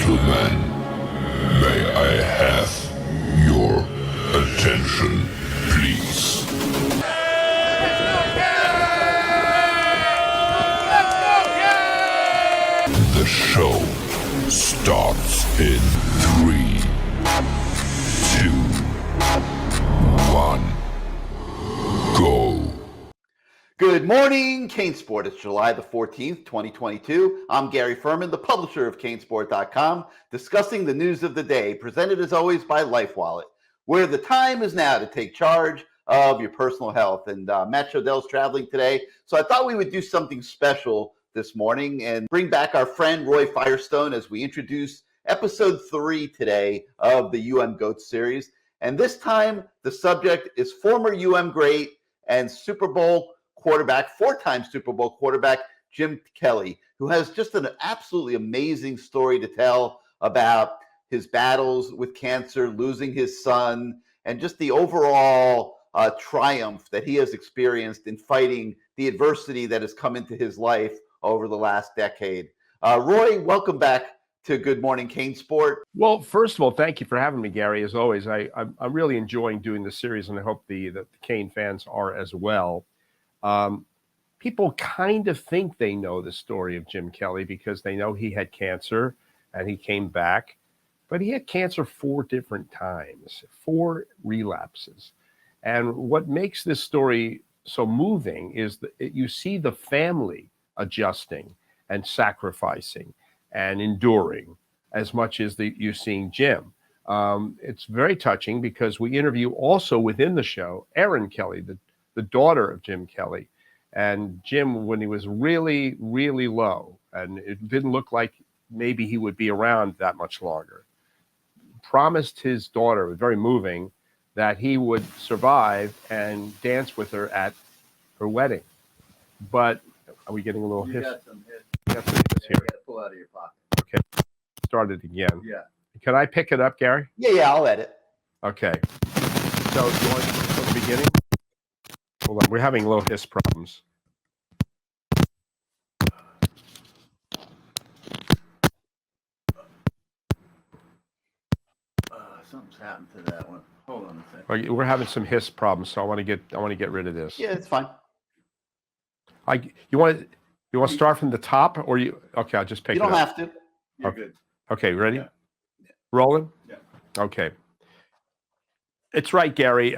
gentlemen, may I have your attention, please? The show starts in 3, 2, 1, go. Good morning, CaneSport. It's July the 14th, 2022. I'm Gary Ferman, the publisher of CaneSport.com, discussing the news of the day, presented as always by LifeWallet, where the time is now to take charge of your personal health. And Matt Shodell's traveling today, so I thought we would do something special this morning and bring back our friend Roy Firestone as we introduce episode 3 today of the GOAT series. And this time, the subject is former great and Super Bowl quarterback, 4-time Super Bowl quarterback, Jim Kelly, who has just an absolutely amazing story to tell about his battles with cancer, losing his son, and just the overall triumph that he has experienced in fighting the adversity that has come into his life over the last decade. Roy, welcome back to Good Morning CaneSport. Well, first of all, thank you for having me, Gary. As always, I'm really enjoying doing this series, and I hope the Cane fans are as well. People kind of think they know the story of Jim Kelly because they know he had cancer and he came back, but he had cancer 4 different times, 4 relapses. And what makes this story so moving is that you see the family adjusting and sacrificing and enduring as much as you're seeing Jim. It's very touching because we interview also within the show Erin Kelly, the daughter of Jim Kelly. And Jim, when he was really, really low, and it didn't look like maybe he would be around that much longer, promised his daughter, it was very moving, that he would survive and dance with her at her wedding. But are we getting a little hiss? Got some hits. Got some hiss here. You got to pull out of your pocket. Okay, started again. Yeah. Can I pick it up, Gary? Yeah, I'll edit. Okay. So you want to from the beginning? Hold on, we're having little hiss problems. Something's happened to that one. Hold on a second. We're having some hiss problems, so I want to get rid of this. Yeah, it's fine. You want to start from the top, or you? Okay, I'll just pick it up. You don't have to. You're Okay. good. Okay, ready? Yeah. Rolling? Yeah. Okay. It's right, Gary.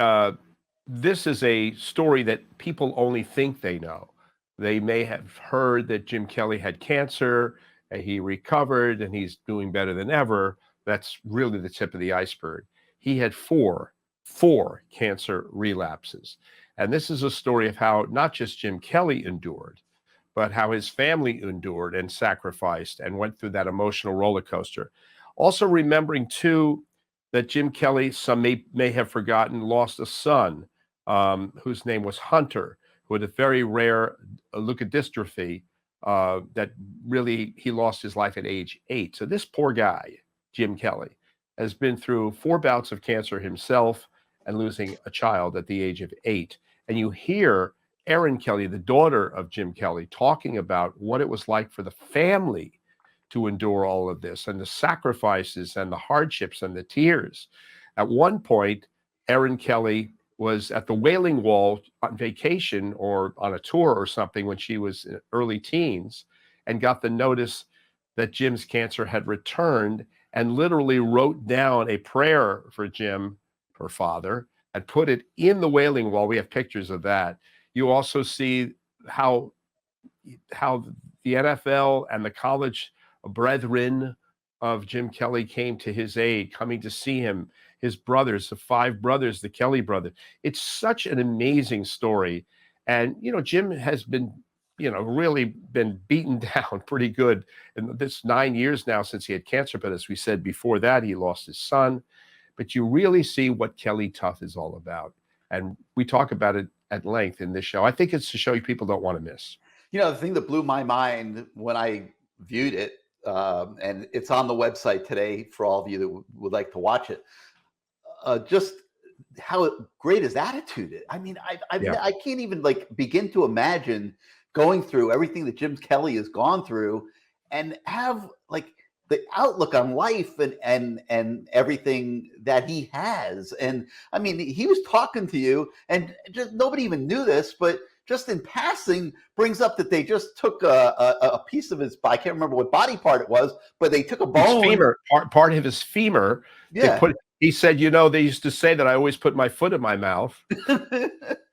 This is a story that people only think they know. They may have heard that Jim Kelly had cancer and he recovered and he's doing better than ever. That's really the tip of the iceberg. He had four cancer relapses. And this is a story of how not just Jim Kelly endured, but how his family endured and sacrificed and went through that emotional roller coaster. Also remembering, too, that Jim Kelly, some may have forgotten, lost a son whose name was Hunter, who had a very rare leukodystrophy that really he lost his life at age 8. So this poor guy, Jim Kelly, has been through 4 bouts of cancer himself and losing a child at the age of 8. And you hear Erin Kelly, the daughter of Jim Kelly, talking about what it was like for the family to endure all of this and the sacrifices and the hardships and the tears. At one point, Erin Kelly was at the Wailing Wall on vacation or on a tour or something when she was in early teens and got the notice that Jim's cancer had returned and literally wrote down a prayer for Jim, her father, and put it in the Wailing Wall. We have pictures of that. You also see how the NFL and the college brethren of Jim Kelly came to his aid, coming to see him, his brothers, the 5 brothers, the Kelly brothers. It's such an amazing story. And, Jim has been, really been beaten down pretty good. And this 9 years now since he had cancer. But as we said before that, he lost his son. But you really see what Kelly Tough is all about. And we talk about it at length in this show. I think it's a show people don't want to miss. The thing that blew my mind when I viewed it, and it's on the website today for all of you that would like to watch it, just how great his attitude is. I mean, I can't even begin to imagine going through everything that Jim Kelly has gone through and have the outlook on life and everything that he has. And I mean, he was talking to you, and just nobody even knew this, but just in passing brings up that they just took a piece of his, I can't remember what body part it was, but they took a bone. His femur, part of his femur. Yeah. He said, they used to say that I always put my foot in my mouth.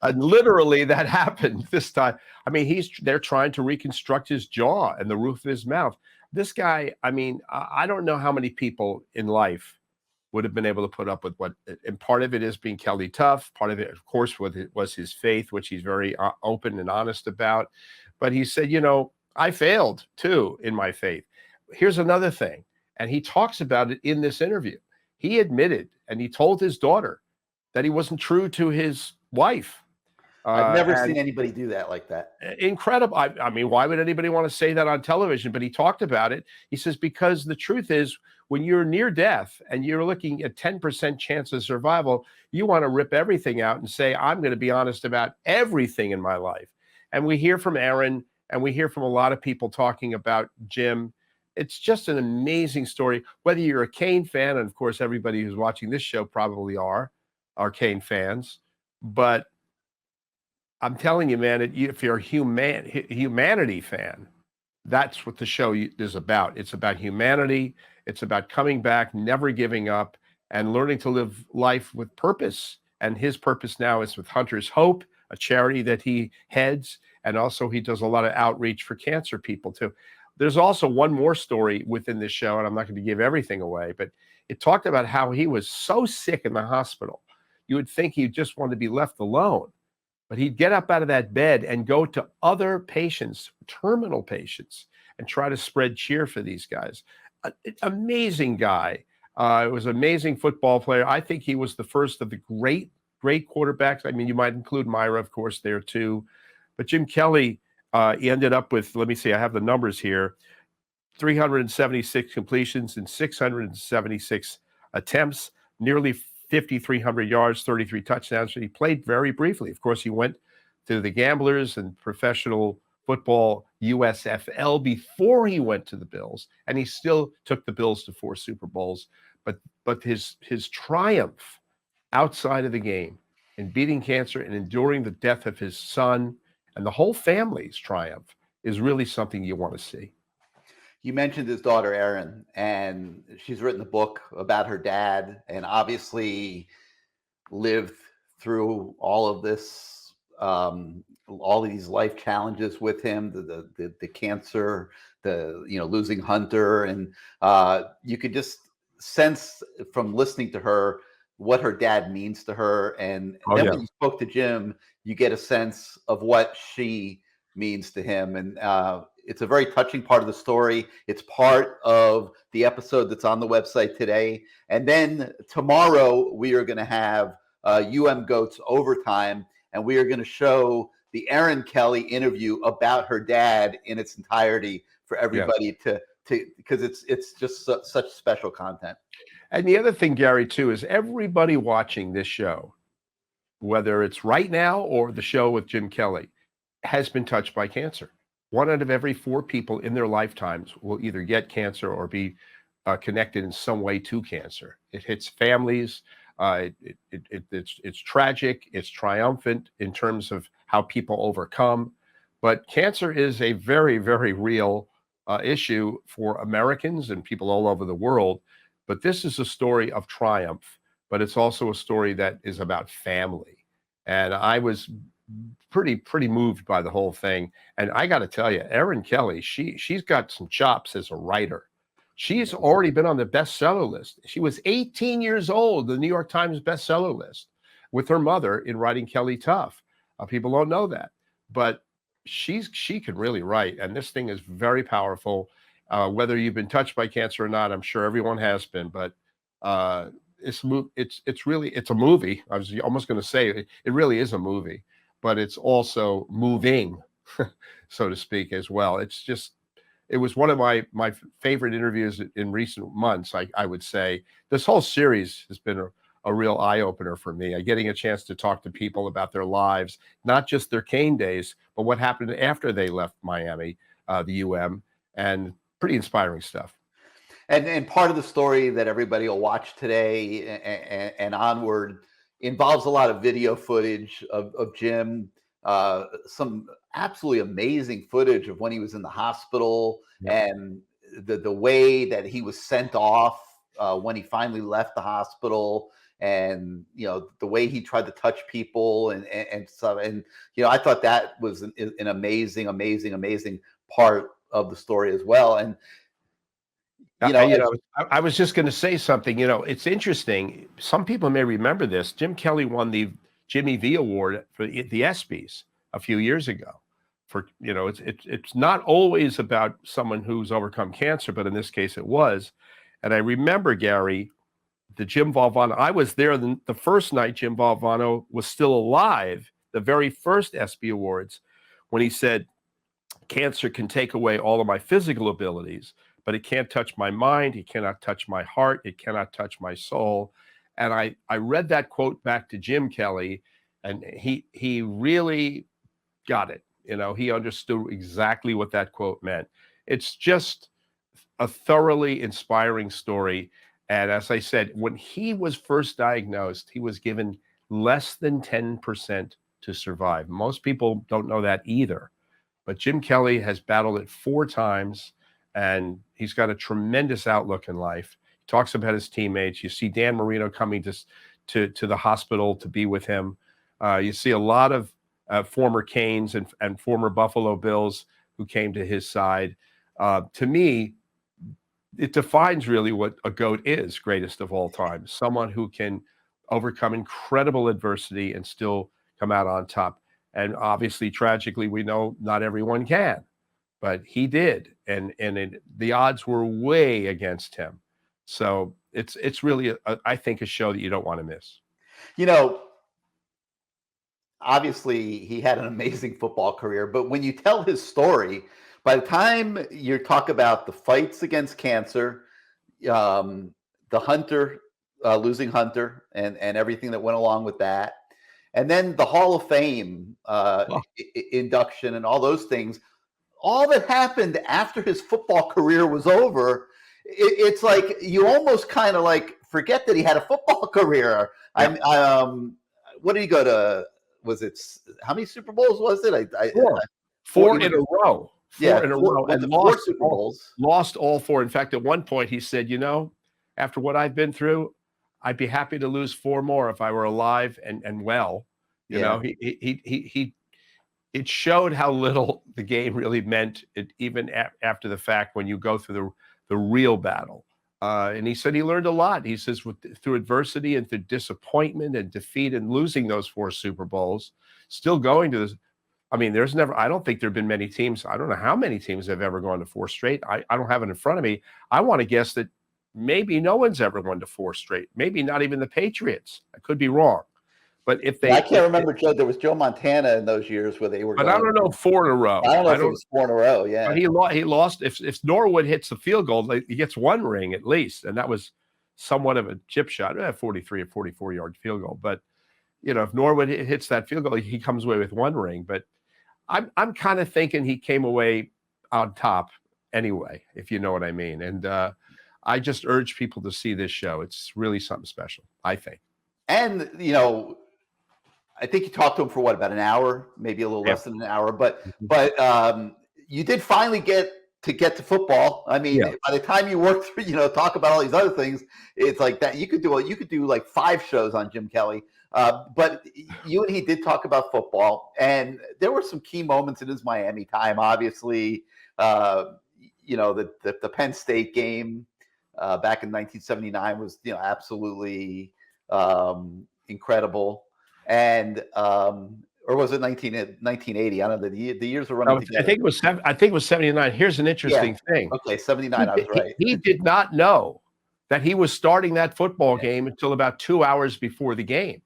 And literally that happened this time. I mean, they're trying to reconstruct his jaw and the roof of his mouth. This guy, I mean, I don't know how many people in life would have been able to put up with what, and part of it is being Kelly tough. Part of it, of course, was his faith, which he's very open and honest about. But he said, I failed too in my faith. Here's another thing. And he talks about it in this interview. He admitted, and he told his daughter that he wasn't true to his wife. I've never seen anybody do that like that. Incredible. I mean, why would anybody want to say that on television? But he talked about it. He says, because the truth is, when you're near death and you're looking at 10% chance of survival, you want to rip everything out and say, I'm going to be honest about everything in my life. And we hear from Aaron, and we hear from a lot of people talking about Jim. It's just an amazing story. Whether you're a Kane fan, and of course, everybody who's watching this show probably are Kane fans, but I'm telling you, man, if you're a humanity fan, that's what the show is about. It's about humanity. It's about coming back, never giving up, and learning to live life with purpose. And his purpose now is with Hunter's Hope, a charity that he heads, and also he does a lot of outreach for cancer people too. There's also one more story within this show, and I'm not going to give everything away, but it talked about how he was so sick in the hospital. You would think he'd just want to be left alone. But he'd get up out of that bed and go to other patients, terminal patients, and try to spread cheer for these guys. Amazing guy. Was an amazing football player. I think he was the first of the great quarterbacks. I mean, you might include Myra, of course, there too. But Jim Kelly, he ended up with, let me see, I have the numbers here, 376 completions and 676 attempts, nearly 5,300 yards, 33 touchdowns. He played very briefly. Of course, he went to the Gamblers and professional football USFL before he went to the Bills, and he still took the Bills to 4 Super Bowls. But his triumph outside of the game in beating cancer and enduring the death of his son and the whole family's triumph is really something you want to see. You mentioned his daughter, Erin, and she's written a book about her dad and obviously lived through all of this, all of these life challenges with him, the cancer, losing Hunter. And you could just sense from listening to her what her dad means to her. And then when you spoke to Jim, you get a sense of what she means to him. And it's a very touching part of the story. It's part of the episode that's on the website today. And then tomorrow we are going to have Goats Overtime, and we are going to show the Erin Kelly interview about her dad in its entirety for everybody to because it's just such special content. And the other thing, Gary, too, is everybody watching this show, whether it's right now or the show with Jim Kelly, has been touched by cancer. 1 out of every 4 people in their lifetimes will either get cancer or be connected in some way to cancer. It hits families. It's tragic. It's triumphant in terms of how people overcome. But cancer is a very, very real issue for Americans and people all over the world. But this is a story of triumph, but it's also a story that is about family. And I was pretty moved by the whole thing. And I got to tell you, Erin Kelly, she's got some chops as a writer. She's already been on the bestseller list. She was 18 years old, the New York Times bestseller list, with her mother in writing Kelly Tough. People don't know that, but she can really write, and this thing is very powerful. Whether you've been touched by cancer or not, I'm sure everyone has been, but it's a movie. I was almost going to say it really is a movie, but it's also moving, so to speak, as well. It was one of my favorite interviews in recent months. I would say this whole series has been a real eye-opener for me. Getting a chance to talk to people about their lives, not just their Kane days, but what happened after they left Miami, the UM, and pretty inspiring stuff. And part of the story that everybody will watch today and onward involves a lot of video footage of Jim, some absolutely amazing footage of when he was in the hospital Yeah. and the way that he was sent off when he finally left the hospital, and the way he tried to touch people and stuff. And I thought that was an amazing part of the story as well. And I was just going to say something. It's interesting. Some people may remember this. Jim Kelly won the Jimmy V Award for the ESPYs a few years ago. It's not always about someone who's overcome cancer, but in this case it was. And I remember, Gary, the Jim Valvano. I was there the first night Jim Valvano was still alive, the very first ESPY Awards, when he said, "Cancer can take away all of my physical abilities, but it can't touch my mind. It cannot touch my heart. It cannot touch my soul." And I read that quote back to Jim Kelly, and he really got it. He understood exactly what that quote meant. It's just a thoroughly inspiring story. And as I said, when he was first diagnosed, he was given less than 10% to survive. Most people don't know that either. But Jim Kelly has battled it 4 times, and he's got a tremendous outlook in life. He talks about his teammates. You see Dan Marino coming to the hospital to be with him. You see a lot of former Canes and former Buffalo Bills who came to his side. To me, it defines really what a GOAT is, greatest of all time. Someone who can overcome incredible adversity and still come out on top. And obviously, tragically, we know not everyone can, but he did, and the odds were way against him. So it's really, I think, a show that you don't want to miss. Obviously, he had an amazing football career, but when you tell his story, by the time you talk about the fights against cancer, the Hunter, losing Hunter, and everything that went along with that, and then the Hall of Fame induction and all those things, all that happened after his football career was over, it's like you almost kind of like forget that he had a football career. Yeah. What did he go to? Was it, how many Super Bowls was it? Four in a row. Four in a row, and lost Super Bowls. Lost all 4. In fact, at one point he said, after what I've been through, I'd be happy to lose 4 more if I were alive and well. It showed how little the game really meant, even after the fact, when you go through the real battle. And he said he learned a lot. He says through adversity and through disappointment and defeat and losing those 4 Super Bowls, still going to this. I mean, I don't think there have been many teams. I don't know how many teams have ever gone to 4 straight. I don't have it in front of me. I want to guess that maybe no one's ever gone to 4 straight. Maybe not even the Patriots. I could be wrong. But I can't remember, Joe. There was Joe Montana in those years where they were. But I don't know 4 in a row. I don't know if it was 4 in a row. Yeah. But he lost. If Norwood hits the field goal, he gets 1 ring at least, and that was somewhat of a chip shot, 43 or 44-yard field goal. But if Norwood hits that field goal, he comes away with 1 ring. But I'm kind of thinking he came away on top anyway, if you know what I mean. And I just urge people to see this show. It's really something special, I think. And I think you talked to him for about an hour, maybe a little less than an hour, but you did finally get to football. I mean, by the time you work through, talk about all these other things, it's like that. You could do like 5 shows on Jim Kelly. But you and he did talk about football, and there were some key moments in his Miami time. Obviously, the Penn State game back in 1979 was absolutely incredible. And or was it 1980? I don't know. The years are running together. I think it was 79. Here's an interesting thing. Okay, 79. I was right. He did not know that he was starting that football game until about 2 hours before the game.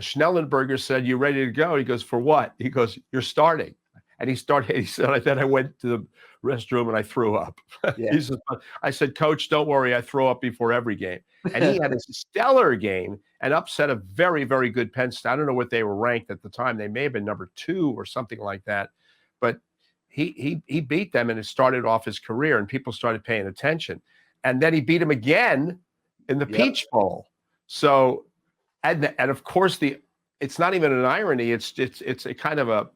Schnellenberger said, "You ready to go?" He goes, "For what?" He goes, "You're starting." And he started. He said, "Then I went to the restroom and I threw up." Yeah. He said, "I said, Coach, don't worry. I throw up before every game." And he had a stellar game and upset a very, very good Penn State. I don't know what they were ranked at the time. They may have been number 2 or something like that. But he beat them, and it started off his career, and people started paying attention. and then he beat him again in the Peach Bowl. So, and of course it's not even an irony. It's a kind of a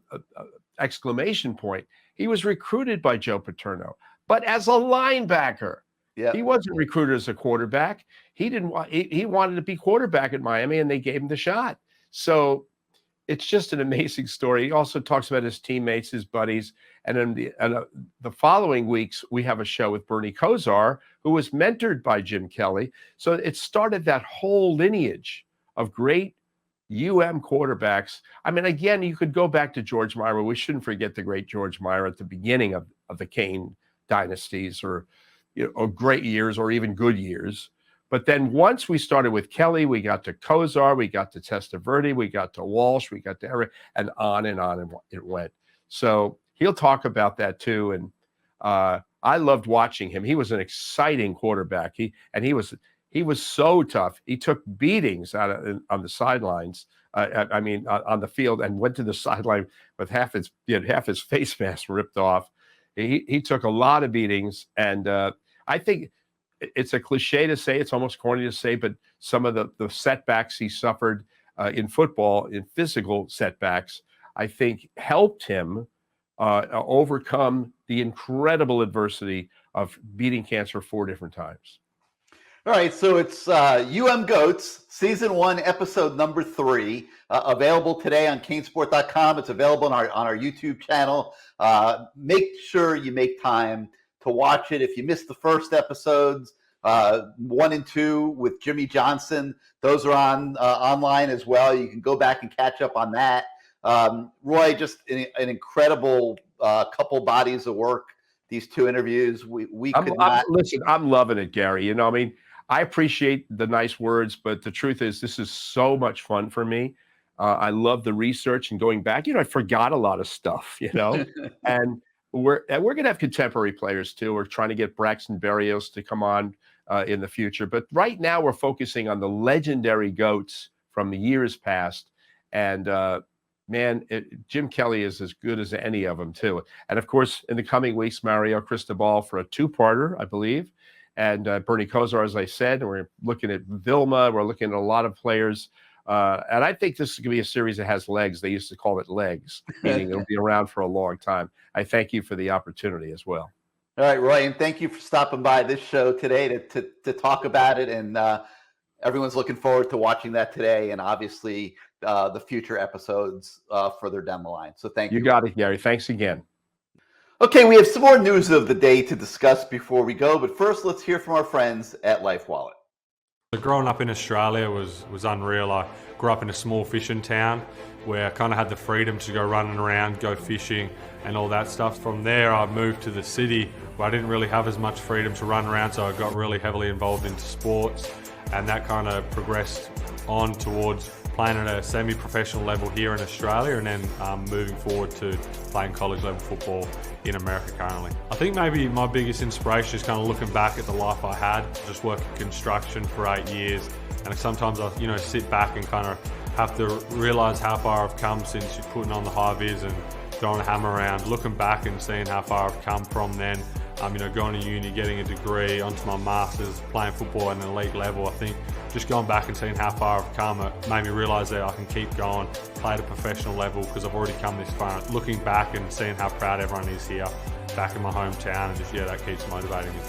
exclamation point. He was recruited by Joe Paterno, but as a linebacker. Yeah. He wasn't recruited as a quarterback. He didn't want. He wanted to be quarterback at Miami, and they gave him the shot. So it's just an amazing story. He also talks about his teammates, his buddies, and then the following weeks we have a show with Bernie Kosar, who was mentored by Jim Kelly. So it started that whole lineage of great quarterbacks. I mean, again, you could go back to George Myra. We shouldn't forget the great George Myra at the beginning of the Kane dynasties, or great years, or even good years. But then once we started with Kelly, we got to Kosar, we got to Testaverde, we got to Walsh, we got to Eric, and on it went. So he'll talk about that too. And I loved watching him. He was an exciting quarterback. He was so tough. He took beatings on the sidelines. On the field, and went to the sideline with half his face mask ripped off. He took a lot of beatings, and I think it's a cliche to say, it's almost corny to say, but some of the setbacks he suffered in football, in physical setbacks, I think helped him overcome the incredible adversity of beating cancer 4 different times. All right, so it's Goats, Season 1, Episode number 3, available today on CaneSport.com. It's available on our YouTube channel. Make sure you make time to watch it. If you missed the first episodes, 1 and 2 with Jimmy Johnson, those are on online as well. You can go back and catch up on that. Roy, just an incredible couple bodies of work. These 2 interviews, listen, I'm loving it, Gary. I appreciate the nice words, but the truth is, this is so much fun for me. I love the research and going back. I forgot a lot of stuff, and we're going to have contemporary players too. We're trying to get Braxton Berrios to come on in the future. But right now we're focusing on the legendary GOATs from the years past. And Jim Kelly is as good as any of them too. And of course, in the coming weeks, Mario Cristobal for a 2-parter, I believe. And Bernie Kosar, as I said, and we're looking at Vilma. We're looking at a lot of players. And I think this is going to be a series that has legs. They used to call it legs, meaning it'll be around for a long time. I thank you for the opportunity as well. All right, Roy, and thank you for stopping by this show today to talk about it. And everyone's looking forward to watching that today, and obviously the future episodes further down the line. So thank you. You got it, Gary. Thanks again. Okay, we have some more news of the day to discuss before we go, but first let's hear from our friends at Life Wallet. Growing up in Australia was unreal. I grew up in a small fishing town where I kind of had the freedom to go running around, go fishing and all that stuff. From there I moved to the city where I didn't really have as much freedom to run around, so I got really heavily involved into sports, and that kind of progressed on towards playing at a semi-professional level here in Australia, and then moving forward to playing college level football in America currently. I think maybe my biggest inspiration is kind of looking back at the life I had, just working construction for 8 years, and sometimes I sit back and kind of have to realise how far I've come since putting on the high vis and going to hammer around, looking back and seeing how far I've come from then. Going to uni, getting a degree, onto my masters, playing football at an elite level. I think just going back and seeing how far I've come, it made me realise that I can keep going, play at a professional level because I've already come this far. Looking back and seeing how proud everyone is here, back in my hometown, and just that keeps motivating me.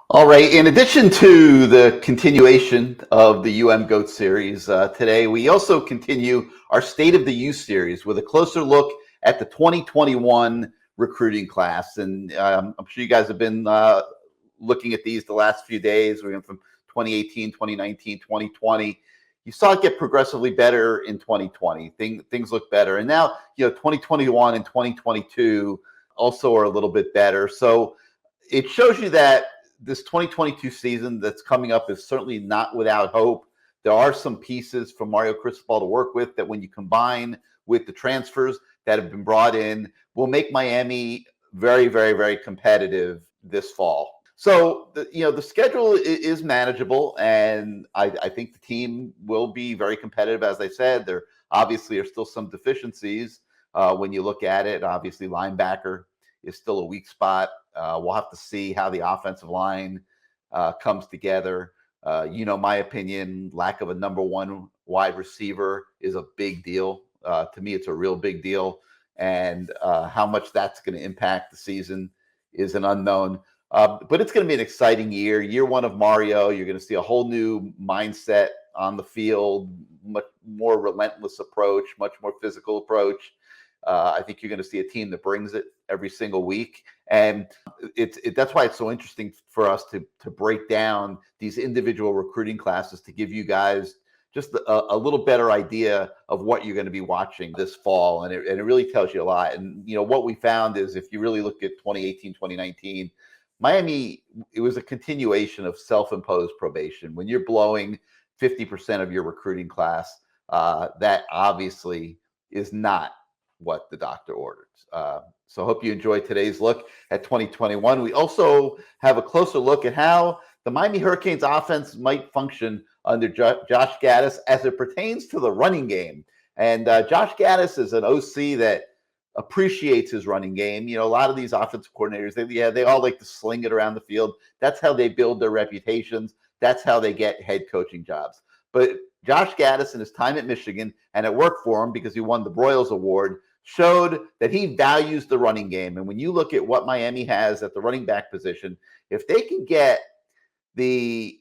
All right, in addition to the continuation of the GOAT series, today we also continue our State of the U series with a closer look at the 2021 recruiting class. And I'm sure you guys have been looking at these the last few days. We went from 2018, 2019, 2020. You saw it get progressively better in 2020. Things look better. And now, 2021 and 2022 also are a little bit better. So it shows you that this 2022 season that's coming up is certainly not without hope. There are some pieces from Mario Cristobal to work with that when you combine with the transfers that have been brought in will make Miami very, very, very competitive this fall. So, the schedule is manageable, and I think the team will be very competitive. As I said, there obviously are still some deficiencies when you look at it. Obviously, linebacker is still a weak spot. We'll have to see how the offensive line comes together. My opinion, lack of a number one wide receiver is a big deal. To me, it's a real big deal. And how much that's going to impact the season is an unknown. But it's going to be an exciting year. Year one of Mario, you're going to see a whole new mindset on the field, much more relentless approach, much more physical approach. I think you're going to see a team that brings it every single week. And that's why it's so interesting for us to break down these individual recruiting classes to give you guys just a little better idea of what you're going to be watching this fall. And it really tells you a lot. And, what we found is if you really look at 2018, 2019, Miami, it was a continuation of self-imposed probation. When you're blowing 50% of your recruiting class, that obviously is not what the doctor ordered. So I hope you enjoyed today's look at 2021. We also have a closer look at how the Miami Hurricanes offense might function under Josh Gaddis as it pertains to the running game. And Josh Gaddis is an OC that appreciates his running game. A lot of these offensive coordinators, they all like to sling it around the field. That's how they build their reputations. That's how they get head coaching jobs. But Josh Gaddis, in his time at Michigan, and it worked for him because he won the Broyles Award, showed that he values the running game. And when you look at what Miami has at the running back position, if they can get the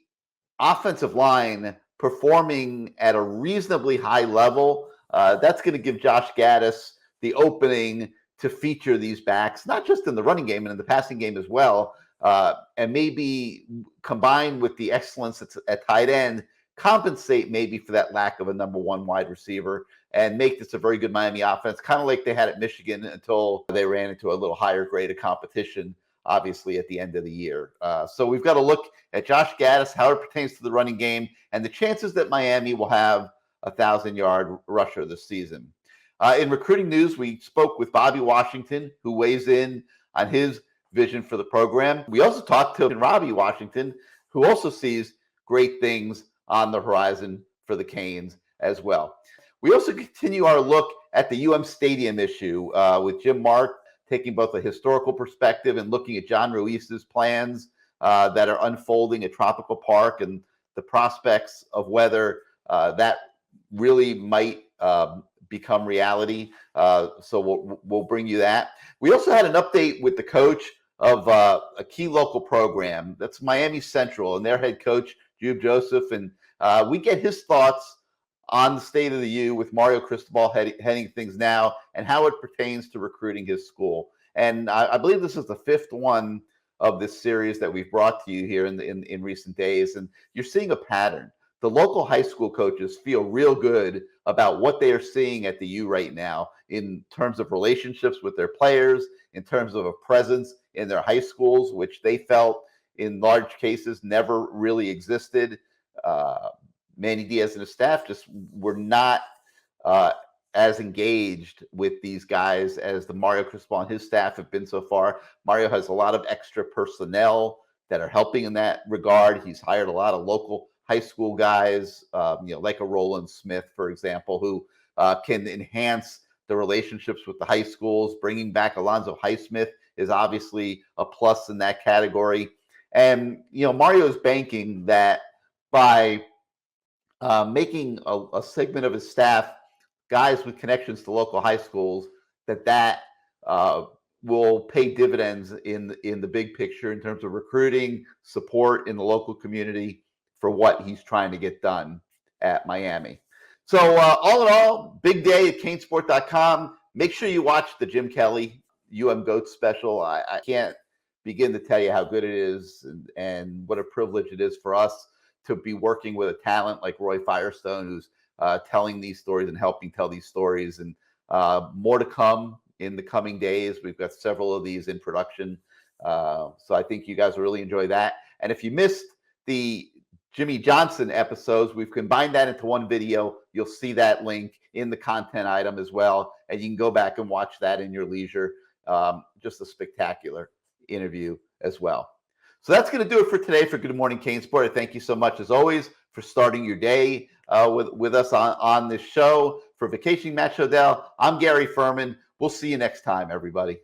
offensive line performing at a reasonably high level, that's going to give Josh Gaddis the opening to feature these backs, not just in the running game and in the passing game as well, and maybe combined with the excellence at tight end, compensate maybe for that lack of a number one wide receiver and make this a very good Miami offense, kind of like they had at Michigan until they ran into a little higher grade of competition, obviously, at the end of the year. So we've got to look at Josh Gaddis, how it pertains to the running game, and the chances that Miami will have a 1,000-yard rusher this season. In recruiting news, we spoke with Bobby Washington, who weighs in on his vision for the program. We also talked to Robbie Washington, who also sees great things on the horizon for the Canes as well. We also continue our look at the Stadium issue with Jim Mark taking both a historical perspective and looking at John Ruiz's plans that are unfolding at Tropical Park and the prospects of whether that really might become reality. So we'll bring you that. We also had an update with the coach of a key local program. That's Miami Central and their head coach, Jube Joseph. And we get his thoughts on the state of the U with Mario Cristobal heading things now and how it pertains to recruiting his school. And I believe this is the fifth one of this series that we've brought to you here in recent days. And you're seeing a pattern. The local high school coaches feel real good about what they are seeing at the U right now in terms of relationships with their players, in terms of a presence in their high schools, which they felt in large cases never really existed. Manny Diaz and his staff just were not as engaged with these guys as the Mario Cristobal and his staff have been so far. Mario has a lot of extra personnel that are helping in that regard. He's hired a lot of local high school guys, like a Roland Smith, for example, who can enhance the relationships with the high schools. Bringing back Alonzo Highsmith is obviously a plus in that category. And, Mario's banking that by making a segment of his staff guys with connections to local high schools, that will pay dividends in the big picture in terms of recruiting, support in the local community for what he's trying to get done at Miami. So all in all, big day at CaneSport.com. Make sure you watch the Jim Kelly GOAT special. I can't begin to tell you how good it is and what a privilege it is for us to be working with a talent like Roy Firestone, who's telling these stories and helping tell these stories. And more to come in the coming days. We've got several of these in production. So I think you guys will really enjoy that. And if you missed the Jimmy Johnson episodes, we've combined that into one video. You'll see that link in the content item as well. And you can go back and watch that in your leisure. Just a spectacular interview as well. So that's going to do it for today for Good Morning CaneSport. I thank you so much, as always, for starting your day with us on this show. For Vacation Matt Shodell, I'm Gary Ferman. We'll see you next time, everybody.